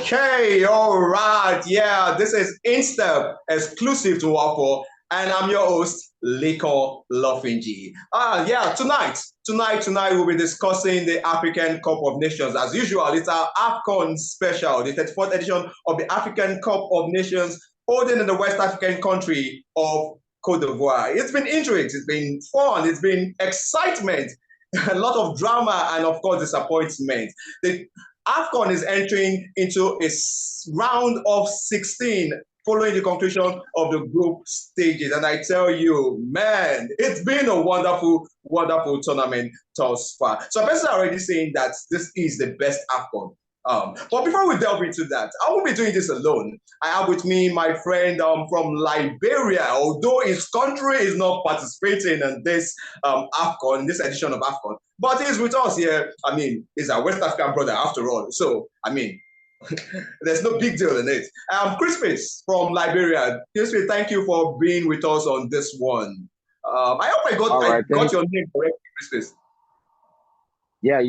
Okay, all right. Yeah, this is INSTEP exclusive to Wapo, and I'm your host, LOFINJI. Yeah, tonight we'll be discussing the African Cup of Nations. As usual, it's our AFCON special, the 34th edition of the African Cup of Nations, holding in the West African country of Cote d'Ivoire. It's been intrigue, it's been fun, it's been excitement, a lot of drama, and of course, disappointment. The AFCON is entering into a round of 16 following the conclusion of the group stages. And I tell you, man, it's been a wonderful, wonderful tournament thus far. So I'm personally already saying that this is the best AFCON. But before we delve into that, I won't be doing this alone. I have with me my friend from Liberia, although his country is not participating in this AFCON, this edition of AFCON, but he's with us here. I mean, he's a West African brother after all. So, I mean, there's no big deal in it. Crispus from Liberia. Crispus, thank you for being with us on this one. I hope I got your name correct, Crispus. Yeah.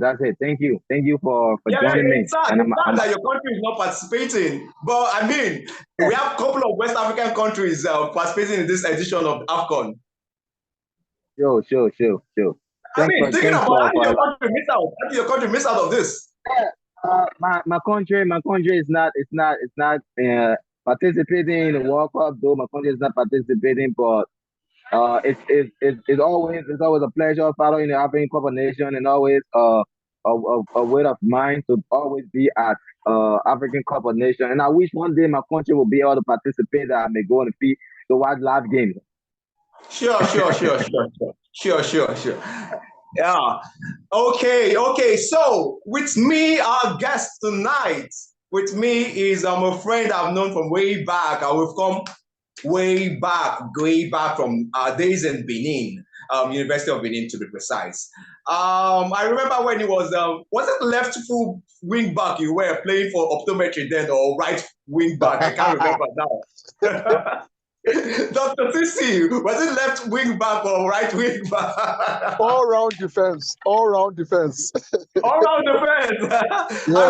That's it. Thank you for joining me. It's sad that your country is not participating, but I mean, we have a couple of West African countries participating in this edition of AFCON. Sure. I mean, thinking about how did your country miss out? How did your country miss out of this? My country is not participating in the World Cup, though my country is not participating, but it's always a pleasure following the African Cup of Nations, and always a way of mine to always be at African Cup of Nations. And I wish one day my country will be able to participate, that I may go and see the wild live games. Sure. Yeah. Okay. So with me, our guest tonight, with me is a friend I've known from way back. We've come way back from our days in Benin, University of Benin to be precise. I remember when he was it left full wing back you were playing for optometry then, or right wing back? I can't remember now. Dr. Sisi, was it left wing back or right wing back? All round defense. All round defense. Yeah, I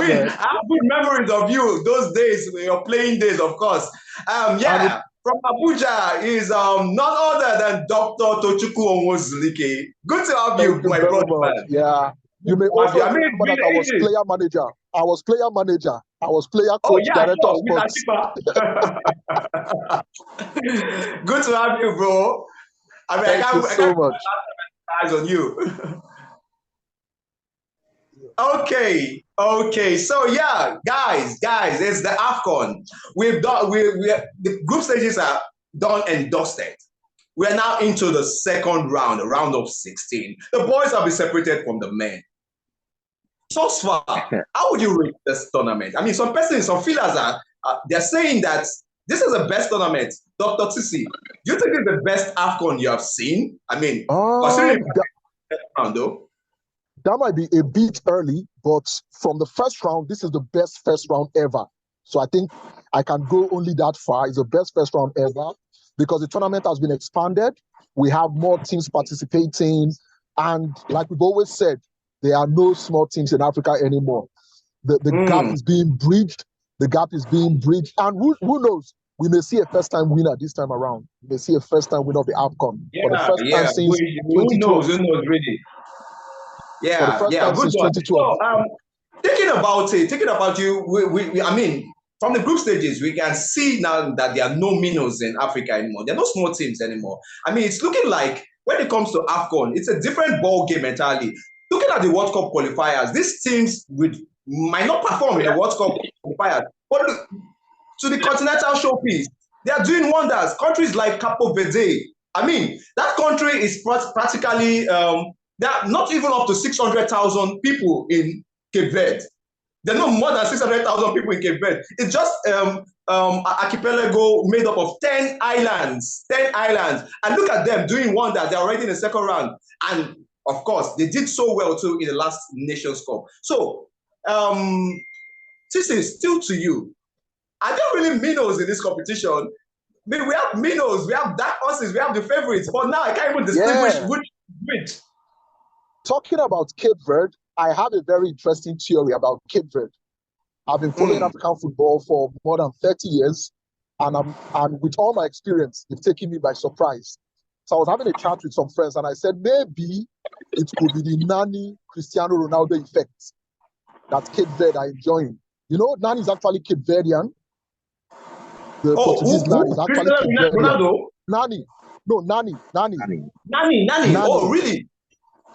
mean, man. I have good memories of you those days, your playing days, of course. From Abuja is none other than Dr. Tochukwu Onwuzulike. Good to have you, my brother. Man. Yeah. You may also remember that I was player manager. I was player coach, director of sports. Good to have you, bro. I mean, Thank you so much. Eyes on you. Okay. So yeah, guys, it's the AFCON. The group stages are done and dusted. We are now into the second round, a round of 16. The boys have been separated from the men. So far, how would you rate this tournament? I mean, some feelers they're saying that this is the best tournament. Dr. Tisi, do you think it's the best AFCON you have seen? I mean, considering round though. That might be a bit early, but from the first round, this is the best first round ever. So I think I can go only that far. It's the best first round ever because the tournament has been expanded. We have more teams participating. And like we've always said, there are no small teams in Africa anymore. The gap is being bridged. And who knows? We may see a first-time winner this time around. We may see a first-time winner of the AFCON. For the first time since who knows, really? Yeah, good one. So, thinking about you, I mean, from the group stages, we can see now that there are no minnows in Africa anymore. There are no small teams anymore. I mean, it's looking like when it comes to AFCON, it's a different ball game entirely. Looking at the World Cup qualifiers, these teams might not perform in the World Cup qualifiers, but to the continental showpiece, they are doing wonders. Countries like Capo Verde, I mean, that country is practically, there are not even up to 600,000 people in Cape Verde. There are no more than 600,000 people in Cape Verde. It's just an archipelago made up of 10 islands. And look at them doing wonders. They're already in the second round. And of course, they did so well too in the last Nations Cup. So, this is still to you. Are there really minnows in this competition? I mean, we have minnows, we have dark horses, we have the favorites, but now I can't even distinguish which. Talking about Cape Verde, I have a very interesting theory about Cape Verde. I've been following African football for more than 30 years, and with all my experience, it's taken me by surprise. So I was having a chat with some friends, and I said maybe it could be the Nani Cristiano Ronaldo effect that Cape Verde are enjoying. You know, Nani is actually Cape Verdean. The Portuguese Nani is actually Cape Verdean. Ronaldo? Nani. No, Nani. Nani. Oh, really?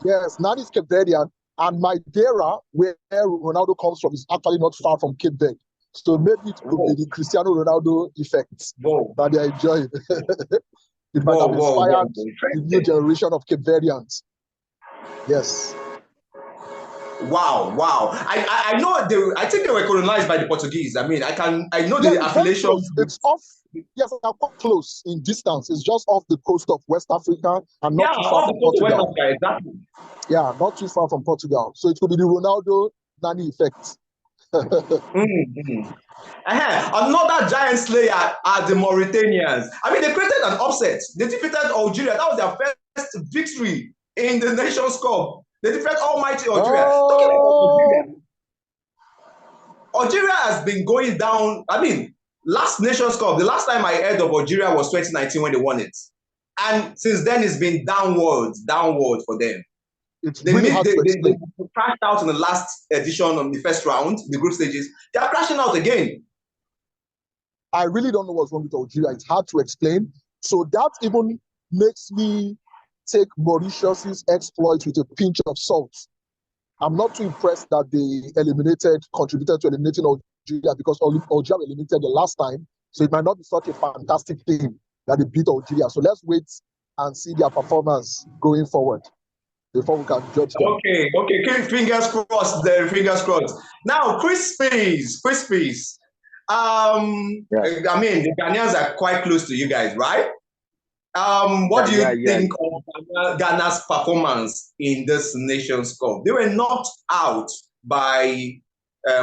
Yes, Nani is Cape Verdean. And Madeira, where Ronaldo comes from, is actually not far from Cape Verde. So maybe it could be the Cristiano Ronaldo effect that they are enjoying. It might have inspired the new generation of Cape Verdeans. Yes. Wow. I know I think they were colonized by the Portuguese. I mean, I know the affiliation. It's off. Yes, they're quite close in distance. It's just off the coast of West Africa and not too far from Portugal. Exactly. Yeah, not too far from Portugal. So it could be the Ronaldo Nani effect. Another giant slayer are the Mauritanians. I mean, they created an upset. They defeated Algeria. That was their first victory in the Nations Cup. They defeated almighty Algeria. Talking about Algeria has been going down. I mean, last Nations Cup, the last time I heard of Algeria was 2019 when they won it. And since then, it's been downward for them. They crashed out in the last edition of the first round, the group stages. They are crashing out again. I really don't know what's wrong with Algeria. It's hard to explain. So that even makes me take Mauritius's exploit with a pinch of salt. I'm not too impressed that they contributed to eliminating Algeria, because Algeria eliminated the last time. So it might not be such a fantastic thing that they beat Algeria. So let's wait and see their performance going forward before we can judge them. Okay. Fingers crossed there, fingers crossed. Now, Crispies. I mean, the Ghanaians are quite close to you guys, right? What do you think of Ghana's performance in this Nations Cup? They were knocked out by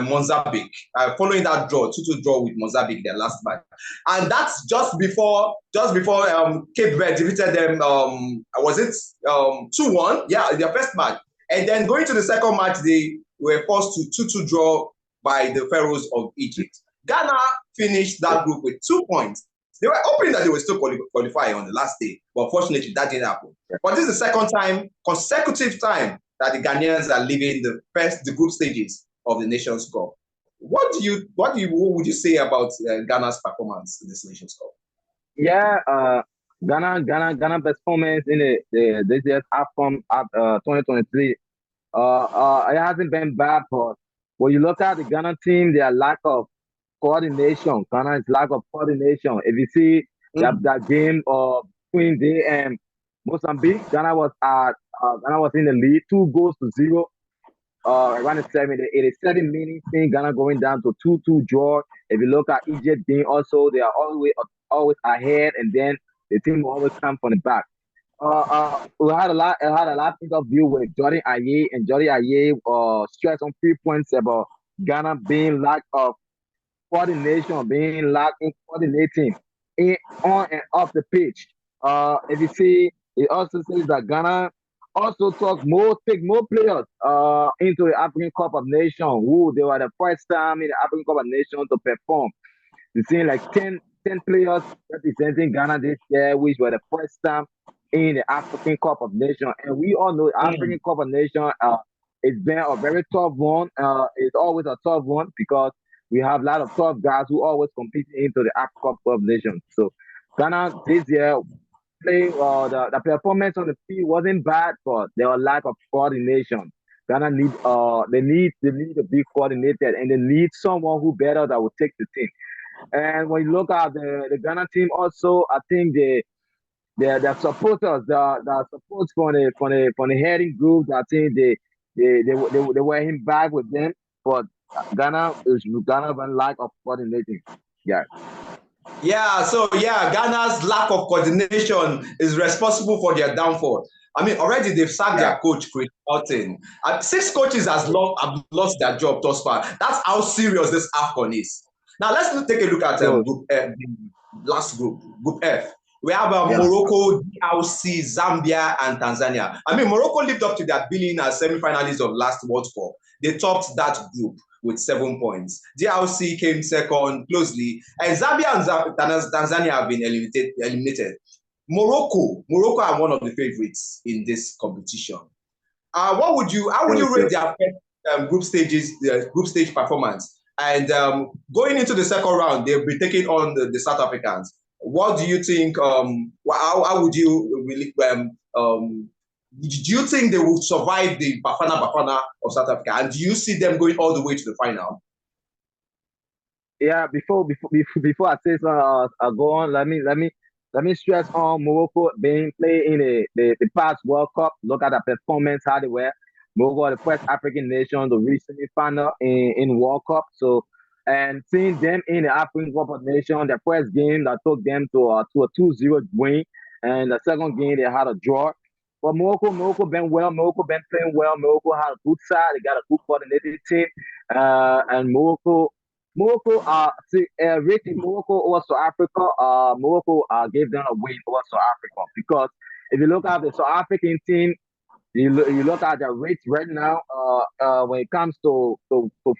Mozambique, following that 2-2 draw with Mozambique their last match, and that's just before Cape Verde defeated them. Was it 2-1? Yeah, their first match, and then going to the second match, they were forced to 2-2 draw by the Pharaohs of Egypt. Ghana finished that group with 2 points. They were hoping that they would still qualify on the last day, but fortunately that didn't happen. But this is the second consecutive time that the Ghanaians are leaving the group stages of the Nations Cup. What would you say about Ghana's performance in this Nations Cup? Yeah, Ghana performance in this year's AFCON 2023. It hasn't been bad, but when you look at the Ghana team, their lack of coordination. Ghana's lack of coordination. If you see that game between they and Mozambique, Ghana was in the lead, 2-0. Around the 87 minutes, Ghana going down to 2-2 draw. If you look at Egypt, also they are always ahead, and then the team will always come from the back. We had a lot of interview with Jordan Ayew, and Jordan Ayew stressed on 3 points about Ghana being lack of coordination, being lack in coordinating on and off the pitch. If you see, it also says that Ghana also take more players into the African Cup of Nations, who they were the first time in the African Cup of Nations to perform. You see like 10 players representing Ghana this year, which were the first time in the African Cup of Nations. And we all know African Cup of Nations it's been a very tough one. It's always a tough one because we have a lot of tough guys who always compete into the African Cup of Nations. So Ghana this year the performance on the field wasn't bad, but there was lack of coordination. Ghana need to be coordinated, and they need someone who better that will take the team. And when you look at the Ghana team, also I think the supporters, the support from the heading group, I think they were him back with them, but Ghana one lack of coordinating. Ghana's lack of coordination is responsible for their downfall. I mean, already they've sacked their coach, Chris Alton. 6 coaches have lost their job thus far. That's how serious this AFCON is. Now, let's take a look at Group F, the last group, Group F. We have Morocco, DRC, Zambia, and Tanzania. I mean, Morocco lived up to their billing as semi-finalists of last World Cup. They topped that group. with 7 points. DRC came second closely, and Zambia and Tanzania have been eliminated. Morocco are one of the favorites in this competition. How would you rate their group stage performance? And going into the second round, they'll be taking on the South Africans. What do you think? How would you really? Do you think they will survive the Bafana of South Africa? And do you see them going all the way to the final? Yeah, before I say so, go on. Let me stress on Morocco being played in the past World Cup. Look at the performance, how they were. Morocco, the first African nation to reach semi-final in World Cup. So, and seeing them in the African Cup of Nations, the first game that took them to a 2-0 win, and the second game they had a draw. But Morocco been well. Morocco been playing well. Morocco had a good side. They got a good coordinated team, and Morocco, rating Morocco over South Africa. Morocco gave them a win over South Africa because if you look at the South African team, you look at the rates right now. When it comes to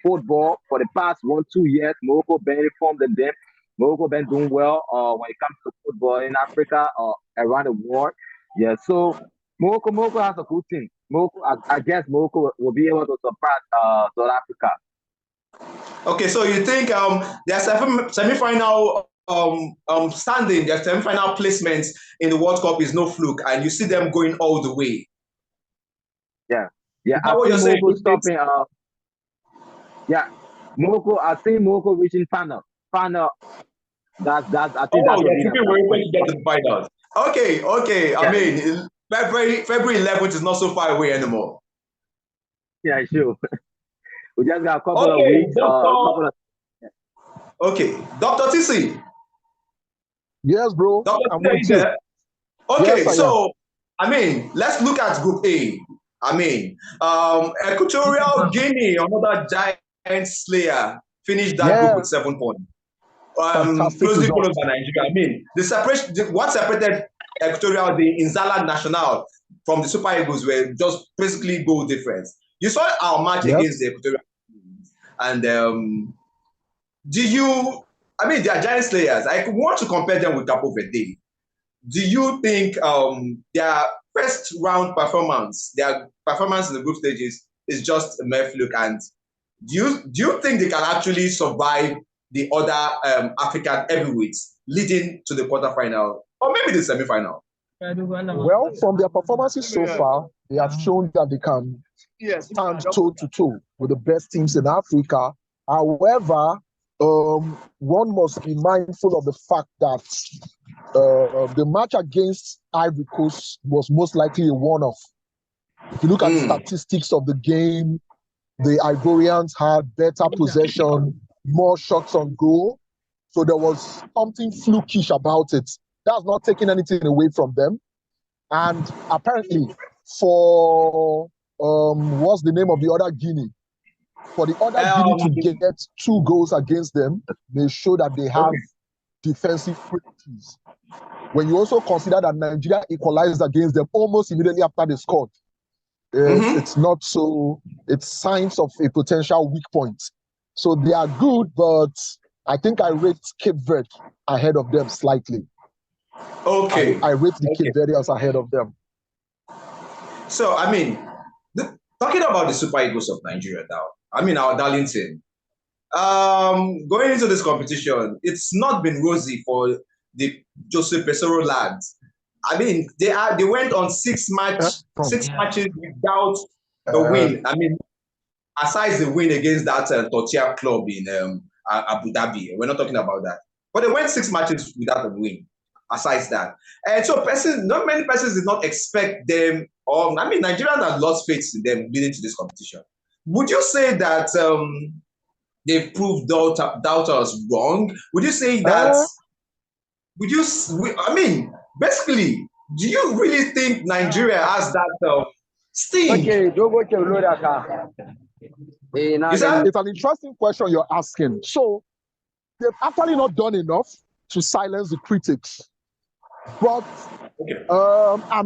football, for the past 1-2 years, Morocco been informed than them. Morocco been doing well. When it comes to football in Africa or around the world, yeah. So Morocco has a good team. Morocco, I guess Morocco will be able to surpass South Africa. Okay, so you think their semi-final standing, their semi-final placements in the World Cup is no fluke, and you see them going all the way? Yeah. I think Morocco stopping. Morocco. I think Morocco reaching final. That's. I think that's. You're thinking we're going to get to the finals. Okay. Yeah. I mean, February 11th is not so far away anymore. Yeah, sure. We just got a couple of weeks. Okay, Dr. TC. Yes, bro. I'm with you. Okay, yes, so I mean, let's look at Group A. I mean, Equatorial Guinea, another giant slayer, finished that group with 7 points. Closely followed by Nigeria. I mean, what separated Equatorial Guinea, Inzala National, from the Super Eagles were just basically goal difference. You saw our match against the Equatorial Guinea, and they are giant slayers. I want to compare them with Capo Verde. Do you think their first round performance, their performance in the group stages is just a mere fluke? And do you think they can actually survive the other African heavyweights leading to the quarterfinal or maybe the semi-final? Well, from their performances so far, they have shown that they can stand toe-to-toe with the best teams in Africa. However, one must be mindful of the fact that the match against Ivory Coast was most likely a one-off. If you look at the statistics of the game, the Ivorians had better possession, more shots on goal. So there was something flukish about it. That's not taking anything away from them. And apparently, for what's the name of the other Guinea? For the other Guinea to get 2 goals against them, they show that they have defensive qualities. When you also consider that Nigeria equalized against them almost immediately after they scored, it's not so. It's signs of a potential weak point. So they are good, but I think I rate Cape Verde ahead of them slightly. Okay. I rate the Cape Verdeans ahead of them. So, I mean, talking about the Super Eagles of Nigeria now, I mean, our darling team. Going into this competition, it's not been rosy for the Jose Pesoro lads. I mean, they went on 6 matches without a win. I mean, aside the win against that Tortilla club in Abu Dhabi, we're not talking about that. But they went 6 matches without a win. Aside that, and so not many persons did not expect them. I mean, Nigerians have lost faith in them leading to this competition. Would you say that they've proved doubters wrong? Would you say that? I mean, basically, do you really think Nigeria has that sting? Okay, don't go to that. It's an interesting question you're asking. So they've actually not done enough to silence the critics. But I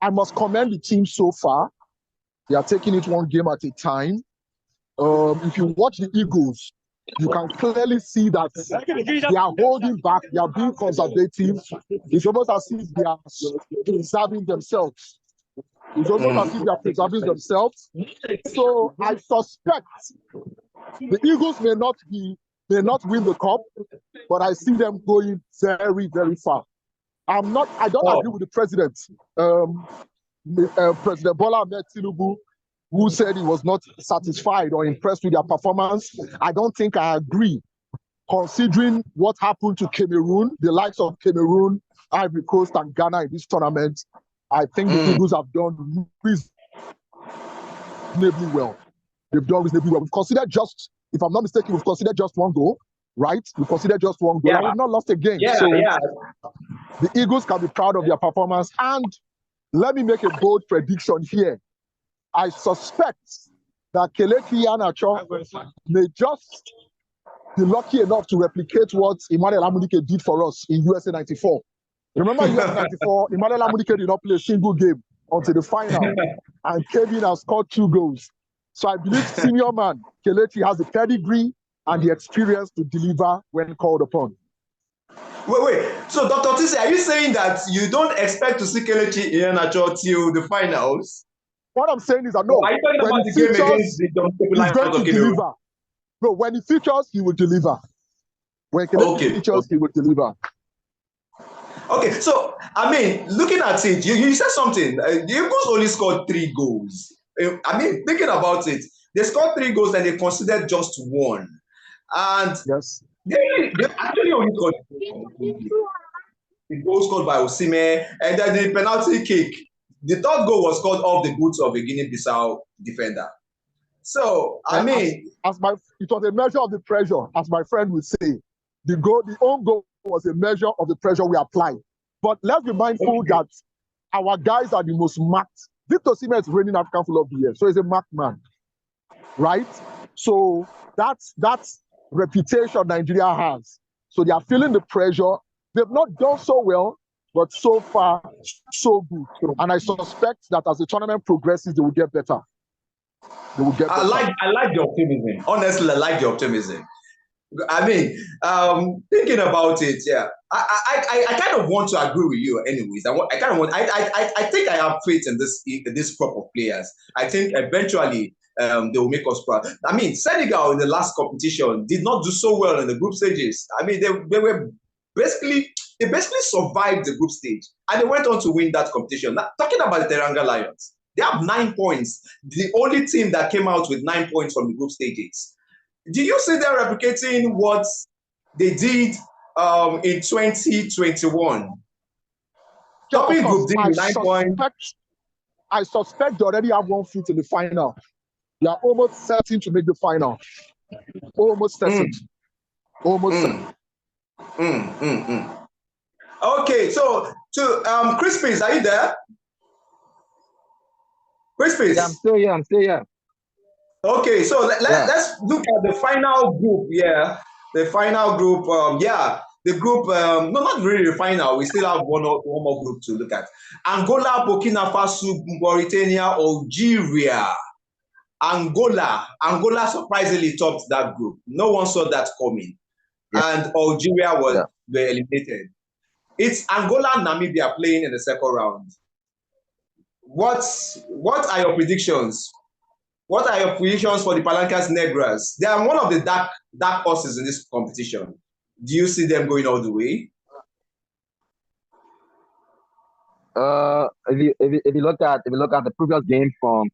must commend the team so far. They are taking it one game at a time. If you watch the Eagles, you can clearly see that they are holding back, they are being conservative. It's almost as if they are preserving themselves. It's almost as if they are preserving themselves. So I suspect the Eagles may not win the cup, but I see them going very, very far. I don't agree with the president, President Bola Ahmed Tinubu, who said he was not satisfied or impressed with their performance. I don't think I agree, considering what happened to Cameroon, the likes of Cameroon, Ivory Coast, and Ghana in this tournament. I think the Eagles have done reasonably well. They've done reasonably well. We've considered just, if I'm not mistaken, we've considered just one goal, right? We've considered just one goal. Yeah. And we've not lost a game. Yeah, so yeah. The Eagles can be proud of their performance. And let me make a bold prediction here. I suspect that Kelechi Iheanacho may just be lucky enough to replicate what Emmanuel Amunike did for us in USA 94. Remember USA 94, Emmanuel Amunike did not play a single game until the final, and Kevin has scored 2 goals. So I believe senior man Kelechi has the pedigree and the experience to deliver when called upon. Wait. So, Dr. Tisi, are you saying that you don't expect to see Kelechi Iheanacho till the finals? What I'm saying is that no, are you talking about the game against the he's going to deliver. No, when he features, he will deliver. When Kelechi features, he will deliver. Okay, so I mean, looking at it, you said something. The Eagles only scored 3 goals. I mean, thinking about it, they scored 3 goals and they considered just 1. And yes, they actually only scored the goal scored by Osimhen, and then the penalty kick. The 3rd goal was scored off the boots of a Guinea-Bissau defender. So I mean, it was a measure of the pressure, as my friend would say. The own goal was a measure of the pressure we applied. But let's be mindful that our guys are the most marked. Victor Osimhen is reigning African Football of the Year, so he's a marked man, right? So that's reputation Nigeria has. So they are feeling the pressure. They've not done so well, but so far, so good. And I suspect that as the tournament progresses, they will get better. They will get better. I like the optimism. Honestly, I like the optimism. I mean, thinking about it, yeah, I kind of want to agree with you. Anyways, I think I have faith in this crop of players. I think eventually they will make us proud. I mean, Senegal in the last competition did not do so well in the group stages. I mean, they basically survived the group stage and they went on to win that competition. Now, talking about the Teranga Lions, they have 9 points. The only team that came out with 9 points from the group stages. Do you see them replicating what they did in 2021? Topping group D with 9 points. I suspect they already have 1 foot in the final. They are almost certain to make the final. Almost certain. Almost certain. Okay, so to Crispins, are you there? Crispins? Yeah, I'm still here. Okay, so let's look at the final group. Yeah, the final group. The group. No, not really the final. We still have one more group to look at. Angola, Burkina Faso, Mauritania, Algeria. Angola surprisingly topped that group. No one saw that coming, and Algeria were eliminated. It's Angola and Namibia playing in the 2nd round. What are your predictions? What are your predictions for the Palancas Negras? They are one of the dark horses in this competition. Do you see them going all the way? If you look at the previous game from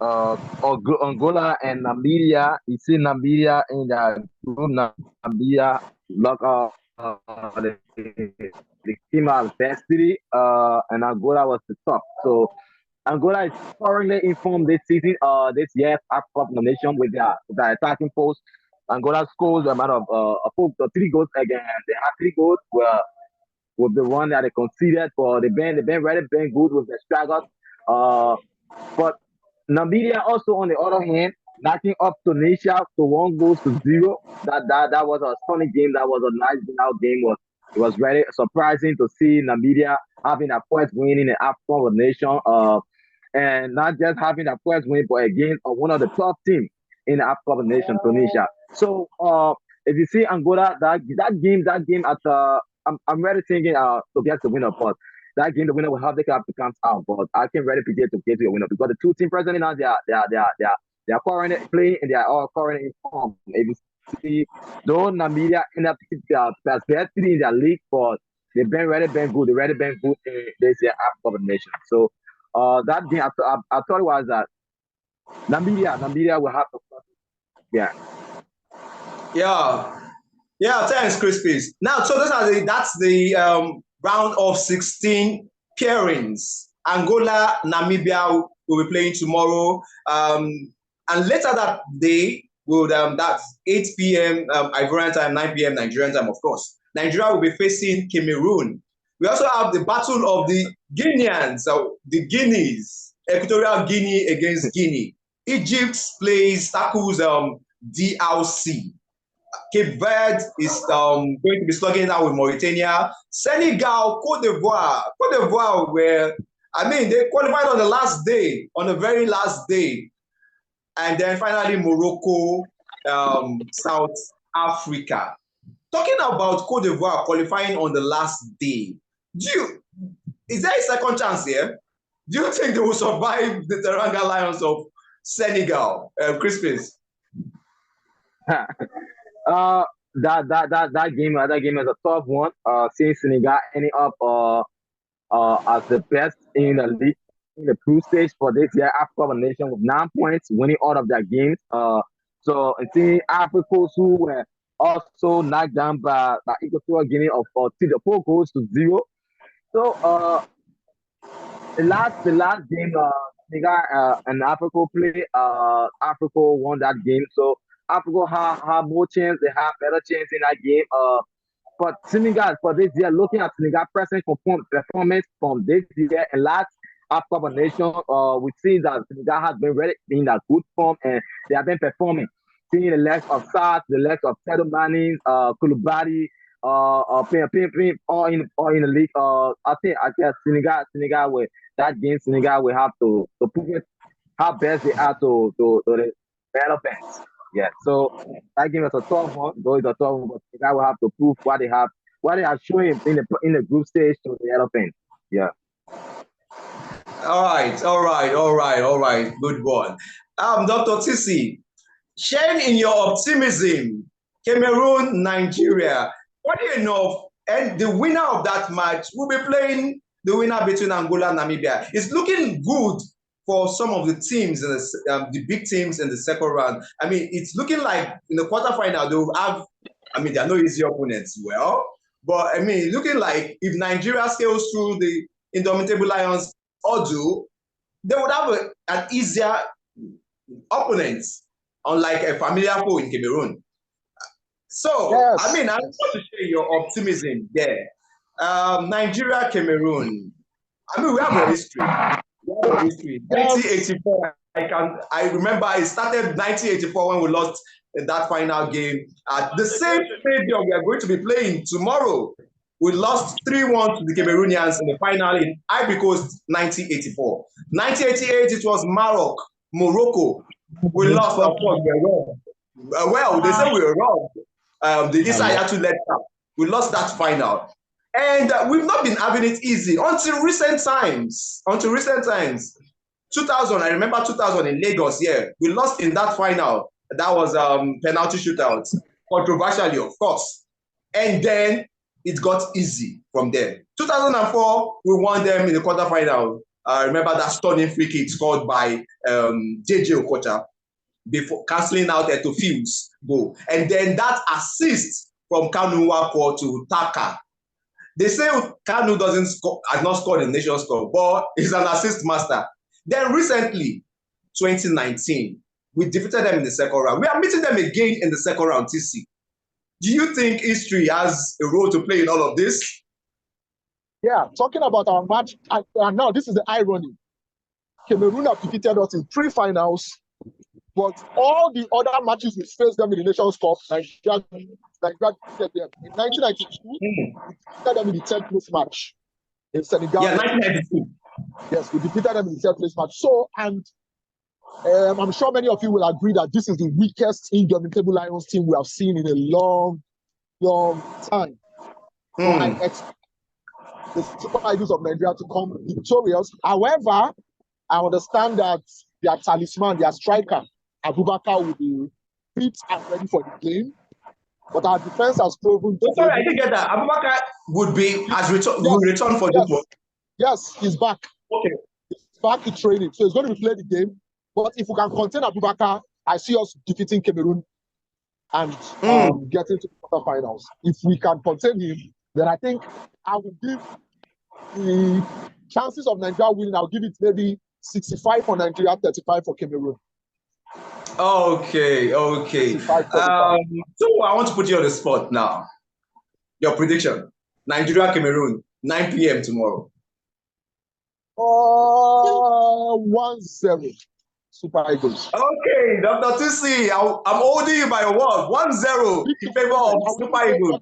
Angola and Namibia, you see Namibia in the group. Namibia the team adversity, and Angola was the top. So Angola is currently informed this season, this year's Cup nomination with their attacking force. Angola scores a matter of 3 goals again. They have 3 goals with the one that they conceded for the been really been good with the struggles. But Namibia also, on the other hand, knocking up Tunisia to 1 goal to 0. That was a stunning game. That was a nice game. It was very surprising to see Namibia having a first win in the AFCON nation, and not just having a first win, but against one of the top teams in the African Cup of Nations, Tunisia. So if you see Angola, that game at I'm really thinking to get the winner, but that game the winner will have the cup to come out, but I can really predict to get to a winner because the two teams presently now they are currently playing and they are all currently in form. If you see, though Namibia end up best three in their league, but they've been really been good. They really been good in this year African Cup of Nations. So that game I thought it was that Namibia will have to yeah. Yeah, thanks, Crispies. Now, so that's the round of 16 pairings. Angola, Namibia will be playing tomorrow. And later that day, that's 8 p.m. Ivorian time, 9 p.m. Nigerian time, of course. Nigeria will be facing Cameroon. We also have the battle of the Guineans, the Guineas, Equatorial Guinea against Guinea. Egypt tackles DRC. Cape Verde is going to be slugging it out with Mauritania. Senegal, Cote d'Ivoire, where they qualified on the very last day. And then finally Morocco, South Africa. Talking about Cote d'Ivoire qualifying on the last day, is there a second chance here? Do you think they will survive the Teranga Lions of Senegal? Crispus? That game is a tough one. Seeing Senegal ending up as the best in the league in the group stage for this year Africa Nation with 9 points, winning all of their games. So and seeing Africans who were also knocked down by Equatorial Guinea of 4 goals to 0. So the last game Senegal and Africa play Africa won that game. So Africa have more chance, they have better chance in that game. But Senegal for this year, looking at Senegal present performance from this year and last African Nation, we see that Senegal has been really in a good form and they have been performing. Seeing the legs of Sars, the legs of Sadio Mane, Koulibaly, all in the league. I guess Senegal with that game, Senegal will have to prove it how best they are to the relevance. Yeah, so that game is a tough one. Though it's a tough one, but Senegal will have to prove what they are showing in the group stage to the elephant. Yeah. All right. Good one. Dr. Tisi, sharing in your optimism, Cameroon, Nigeria. What do you know? And the winner of that match will be playing the winner between Angola and Namibia. It's looking good for some of the teams, the big teams in the second round. It's looking like in the quarterfinal, they will have, they are no easy opponents. Well, but looking like if Nigeria scales through the Indomitable Lions, Odu, they would have an easier opponent, unlike a familiar foe in Cameroon. So, Yes. I want to share your optimism there. Nigeria, Cameroon. We have a history. 1984. I remember it started 1984 when we lost in that final game at the same stadium we are going to be playing tomorrow. We lost 3-1 to the Cameroonians in the final in Ivory Coast 1984. 1988, it was Morocco. We lost, of course, we were wrong. Well, they said we were wrong. The Isai had to let up. We lost that final. And we've not been having it easy until recent times. 2000, I remember 2000 in Lagos, we lost in that final. That was penalty shootout, controversially, of course. And then it got easy from there. 2004, we won them in the quarterfinal. I remember that stunning free kick scored by JJ Okocha before cancelling out Etofield's goal. And then that assist from Kanu Wako to Taka. They say Kanu has not scored in the Nations Cup, but he's an assist master. Then recently, 2019, we defeated them in the second round. We are meeting them again in the second round, TC. Do you think history has a role to play in all of this? Yeah, talking about our match, and now this is the irony. Cameroon have defeated us in 3 finals, but all the other matches we faced them in the Nations Cup, Nigeria defeated them. In 1992, we defeated them in the 10th place match in Senegal. Yeah, 1992. Yes, we defeated them in the 10th place match. So, and I'm sure many of you will agree that this is the weakest indomitable Lions team we have seen in a long, long time. So I expect the Super Eagles of Nigeria to come victorious. However, I understand that their talisman, their striker, Abubakar, will be fit and ready for the game. But our defense has proven to sorry, I didn't get that. Abubakar would return for this one. Yes, he's back. Okay. He's back in training. So he's going to replay the game. But if we can contain Abubakar, I see us defeating Cameroon and getting to the quarterfinals. If we can contain him, then I think I will give the chances of Nigeria winning, I'll give it maybe 65 for Nigeria, 35 for Cameroon. Okay. So I want to put you on the spot now. Your prediction: Nigeria, Cameroon, 9 p.m. tomorrow. 1-0. Super Eagles. Okay, Dr. Tusi, I'm holding you by your word. 1-0 in favor of Super Eagles.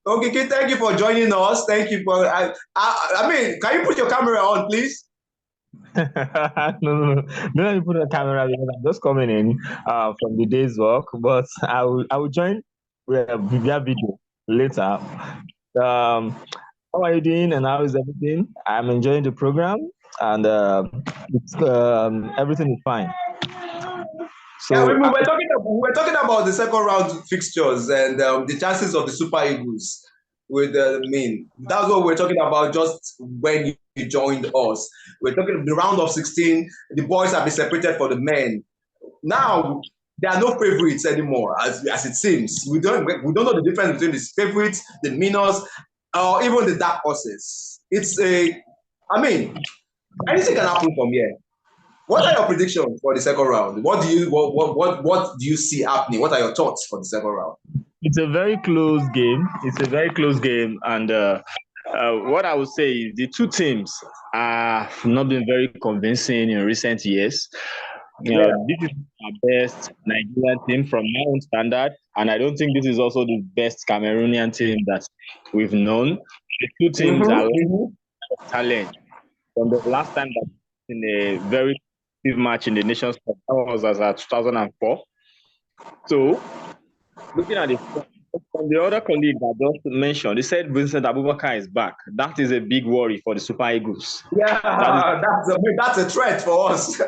Okiki, thank you for joining us. Thank you for. I mean, can you put your camera on, please? No. Don't let me put the camera because I'm just coming in from the day's work. But I will join via video later. How are you doing and how is everything? I'm enjoying the program and everything is fine. So yeah, we were talking about the second round fixtures and the chances of the Super Eagles with that's what we're talking about just when you joined us. We're talking the round of 16, the boys have been separated for the men. Now there are no favorites anymore, as it seems. We don't know the difference between the favorites, the minors, or even the dark horses. Anything can happen from here. What are your predictions for the second round? What do you see happening? What are your thoughts for the second round? It's a very close game. And what I would say is the two teams have not been very convincing in recent years. This is our best Nigerian team from my own standard, and I don't think this is also the best Cameroonian team that we've known. The two teams are talent. From the last time that in a very match in the Nations Cup, that was as 2004. So, looking at it from the other colleague that just mentioned, they said Vincent Abubakar is back. That is a big worry for the Super Eagles. Yeah, that's a threat for us.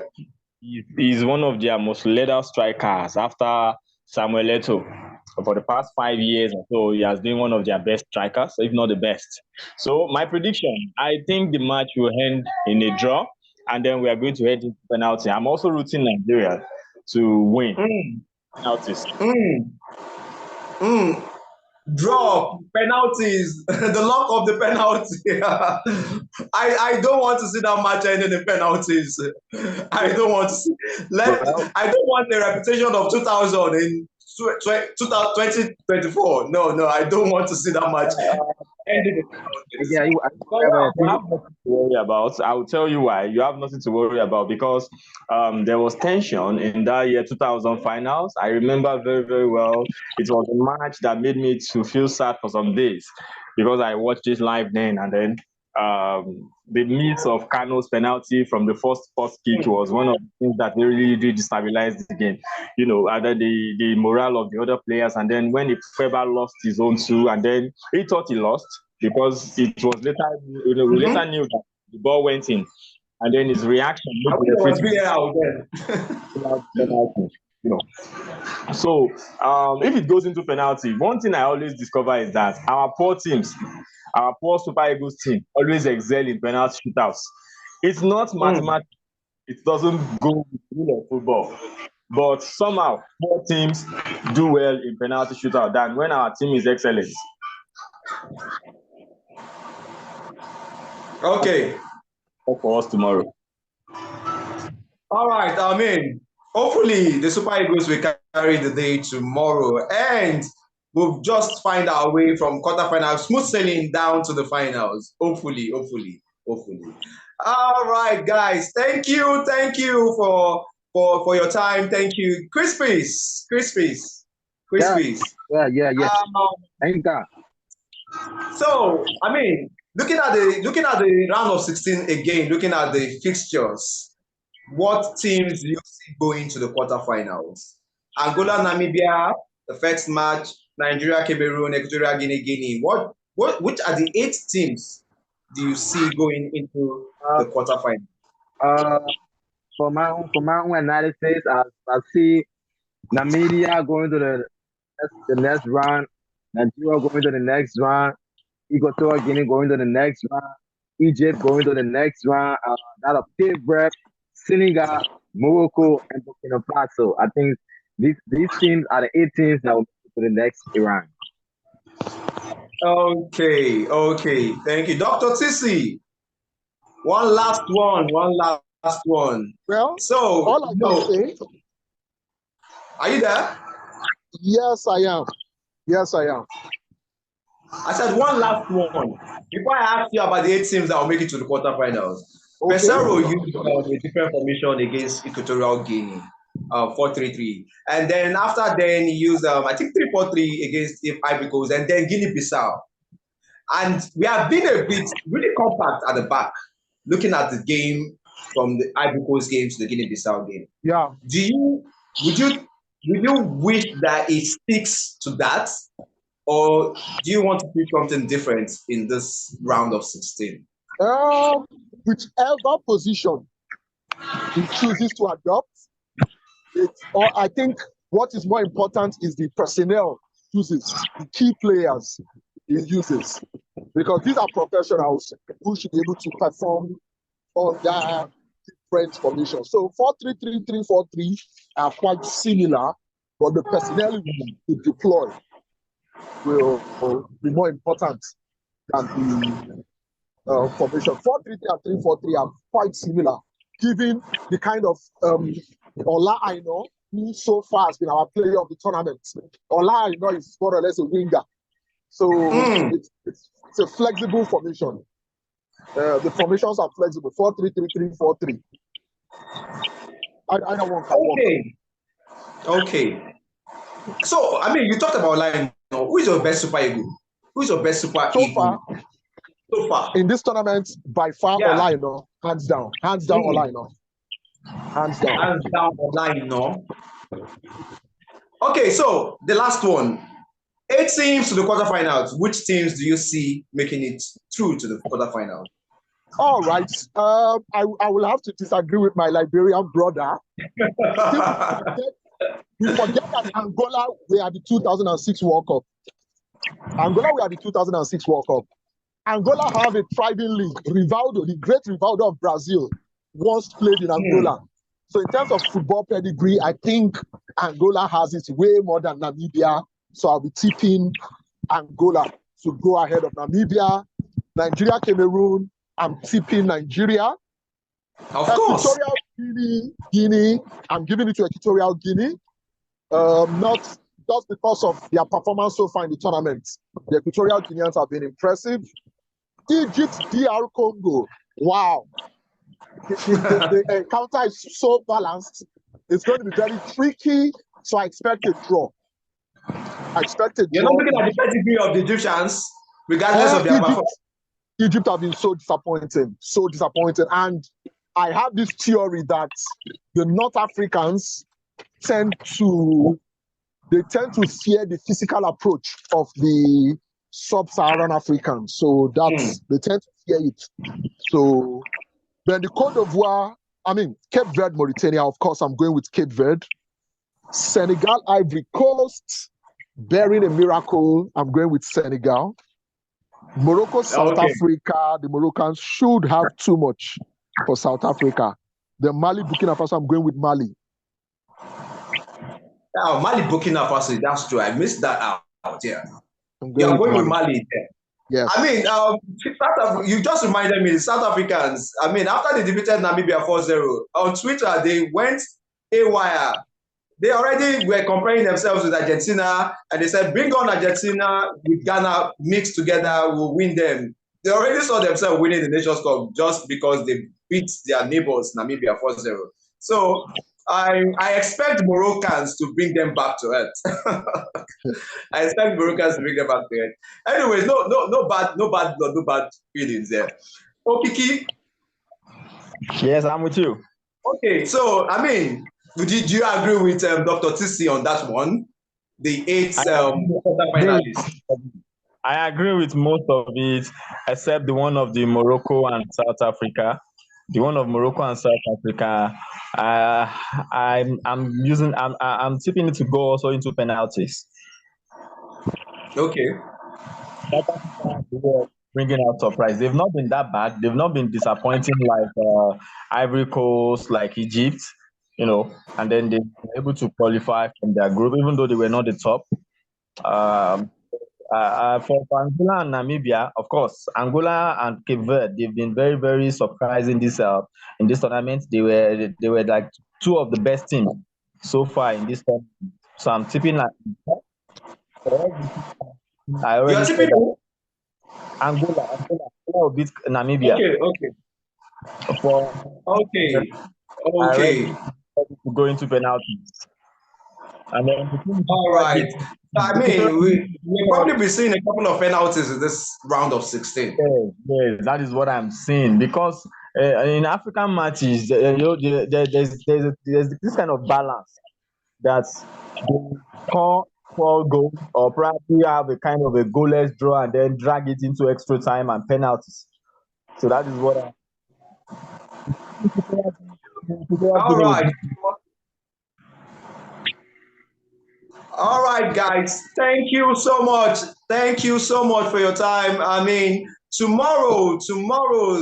He's one of their most lethal strikers after Samuel Eto'o. For the past 5 years or so, he has been one of their best strikers, if not the best. So my prediction, I think the match will end in a draw, and then we are going to head into penalty. I'm also rooting Nigeria to win penalties. Draw, penalties, the luck of the penalty. I don't want to see that match ending in penalties. I don't want to see. I don't want the reputation of 2000 in 2024. No, I don't want to see that match ending in penalties. Yeah, you have nothing to worry about. I will tell you why. You have nothing to worry about because there was tension in that year 2000 finals. I remember very, very well. It was a match that made me to feel sad for some days because I watched it live then, and then the miss of Kano's penalty from the first kick was one of the things that really destabilized the game. Either the morale of the other players, and then when Ifeba lost his own two, and then he thought he lost because it was later we later knew that the ball went in, and then his reaction So if it goes into penalty, one thing I always discover is that our poor Super Eagles team always excel in penalty shootouts. It's not mathematical. It doesn't go with the rule of football. But somehow, more teams do well in penalty shootout than when our team is excellent. Okay. For us tomorrow. All right. Hopefully the Super Eagles will carry the day tomorrow, and we'll just find our way from quarterfinals, smooth sailing down to the finals. Hopefully. All right, guys. Thank you for your time. Thank you, Crispies. Yeah. Thank God. So, looking at the round of 16 again, looking at the fixtures, what teams do you see going to the quarterfinals? Angola, Namibia, the first match, Nigeria, Cameroon, Equatorial Guinea, Guinea. Which are the 8 teams do you see going into Uh, the quarterfinals? uh, for my own analysis, I see Namibia going to the next round, Nigeria going to the next round, Equatorial Guinea going to the next round, Egypt going to the next round, that of Cape Verde, Senegal, Morocco, and Burkina Faso. I think these teams are the 8 teams that will go to the next round. Okay. Thank you. Dr. Tisi, one last one. Well, So, all I can say, are you there? yes, I am. Yes, I am. I said one last one. Before I ask you about the 8 teams that will make it to the quarterfinals, Okay. Pesaro used a different formation against Equatorial Guinea, 4-3-3. And then after then, he used, I think, 3-4-3 against Ivory Coast and then Guinea-Bissau. And we have been a bit really compact at the back, looking at the game from the Ivory Coast game to the Guinea-Bissau game. Yeah. Would you wish that it sticks to that? Or do you want to do something different in this round of 16? Whichever position he chooses to adopt, or I think what is more important is the personnel uses, the key players he uses, because these are professionals who should be able to perform on their different formations. So 4-3-3, 3-4-3 are quite similar, but the personnel to deploy will be more important than the formation. 4-3-3 and 3-4-3 are quite similar, given the kind of Ola Aino, who so far has been our player of the tournament. Ola Aino is more or less a winger. So it's a flexible formation. The formations are flexible, 4-3-3, 3-4-3. I don't want Okay. So, I mean, you talked about line. Who is your best Super Eagle? Who is your best Super Eagle? So far. In this tournament, by far, Yeah. Ola Aino, hands down. Hands down, Ola Aino. Hands down. Hands down, Ola Aino. Okay, so the last one. 8 teams to the quarterfinals. Which teams do you see making it through to the quarterfinals? All right. I will have to disagree with my Liberian brother. We forget that Angola were at the 2006 World Cup. Angola have a thriving league. Rivaldo, the great Rivaldo of Brazil, once played in Angola. So in terms of football pedigree, I think Angola has it way more than Namibia. So I'll be tipping Angola to go ahead of Namibia. Nigeria, Cameroon, I'm tipping Nigeria. Of course. Equatorial Guinea, I'm giving it to Equatorial Guinea. Not just because of their performance so far in the tournament. The Equatorial Guineans have been impressive. Egypt, DR Congo, wow. The encounter is so balanced. It's going to be very tricky, so I expect a draw. You're not looking at the pedigree of the Egyptians, regardless of their performance. Egypt have been so disappointing. And I have this theory that the North Africans tend to fear the physical approach of the sub-Saharan Africans. So they tend to fear it. So then the Côte d'Ivoire, Cape Verde, Mauritania, of course, I'm going with Cape Verde. Senegal, Ivory Coast, bearing a miracle, I'm going with Senegal. Morocco, South Africa, the Moroccans should have too much for South Africa. The Mali, Burkina Faso, I'm going with Mali. Oh, Mali, Burkina Faso, that's true. I missed that out. Yeah. You're going with Mali there. Yes. You just reminded me, the South Africans, after they defeated Namibia 4-0, on Twitter, they went haywire. They already were comparing themselves with Argentina, and they said, bring on Argentina with Ghana mixed together, we'll win them. They already saw themselves winning the Nations Cup just because they beat their neighbors, Namibia 4-0. So I expect Moroccans to bring them back to earth. I expect Moroccans to bring them back to earth. Anyways, no bad blood, no bad feelings there. Okiki. Yes, I'm with you. Okay, so I mean, do you agree with Dr. Tisi on that one? The 8 quarterfinalists. I agree with most of it, except the one of the Morocco and South Africa. The one of Morocco and South Africa, I'm tipping it to go also into penalties. Okay. South Africa, they were bringing out surprise. They've not been that bad. They've not been disappointing like Ivory Coast, like Egypt, and then they were able to qualify from their group, even though they were not the top. For Angola and Namibia, of course, Angola and Cape Verde, they've been very, very surprising in this tournament. They were like two of the best teams so far in this tournament. So I'm tipping like I already said that Angola will beat Namibia. Okay. To go into penalties. And then all right. I mean, we'll probably be seeing a couple of penalties in this round of 16. Yes, that is what I'm saying. Because in African matches, there's this kind of balance that they score 4 goals or probably have a kind of a goalless draw and then drag it into extra time and penalties. So that is what all right. All right, guys. Thank you so much. Thank you so much for your time. I mean, tomorrow,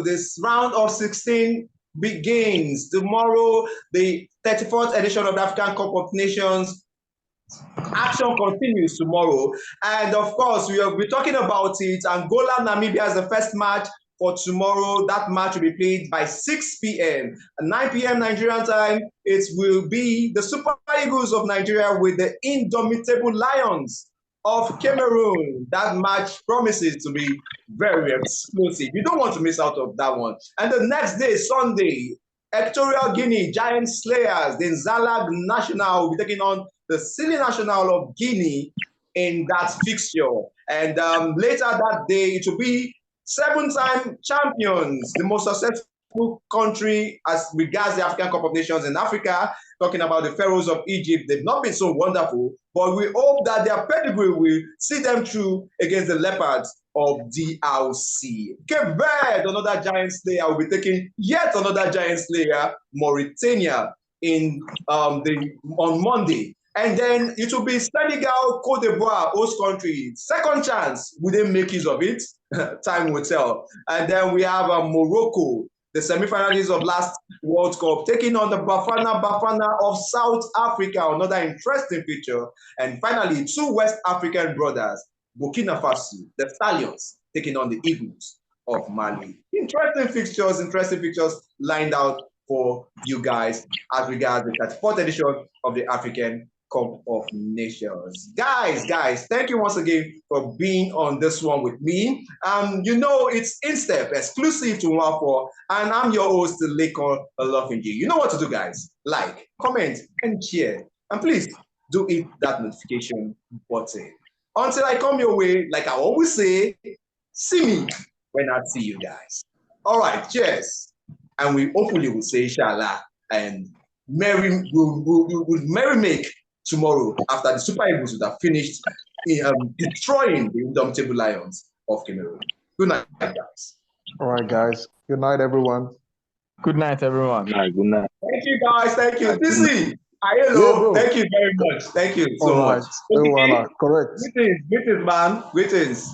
this round of 16 begins. Tomorrow, the 34th edition of the African Cup of Nations. Action continues tomorrow. And of course, we'll be talking about it. Angola, Namibia is the first match for tomorrow. That match will be played by 6 p.m. At 9 p.m. Nigerian time, it will be the Super Eagles of Nigeria with the indomitable Lions of Cameroon. That match promises to be very explosive. You don't want to miss out of that one. And the next day, Sunday, Equatorial Guinea, Giant Slayers, the Zalag National will be taking on the Silly National of Guinea in that fixture. And later that day, it will be 7-time champions, the most successful country as regards the African Cup of Nations in Africa, talking about the Pharaohs of Egypt. They've not been so wonderful, but we hope that their pedigree will see them through against the Leopards of DRC. Cape Verde, another giant slayer, will be taking yet another giant slayer, Mauritania, on Monday. And then it will be Senegal, Cote d'Ivoire, host country. Second chance, will they make use of it? Time will tell. And then we have Morocco, the semi-finalists of last World Cup, taking on the Bafana of South Africa, another interesting feature. And finally, 2 West African brothers, Burkina Faso, the Stallions, taking on the Eagles of Mali. Interesting fixtures lined out for you guys as regards the 34th edition of the African Cup of Nations. Guys, thank you once again for being on this one with me. It's INSTEP, exclusive to WAFO, and I'm your host, LEKAN. You know what to do, guys. Like, comment, and share. And please, do hit that notification button. Until I come your way, like I always say, see me when I see you guys. All right, cheers. And we hopefully will say inshallah and merry make tomorrow after the Super Eagles would have finished destroying the indomitable Lions of Cameroon. Good night, guys. All right, guys. Good night, everyone. Good night, everyone. Good night. Thank you, guys. Thank you. DC, hello. Thank you very much. Thank you so much. Correct. Greetings, man. Greetings.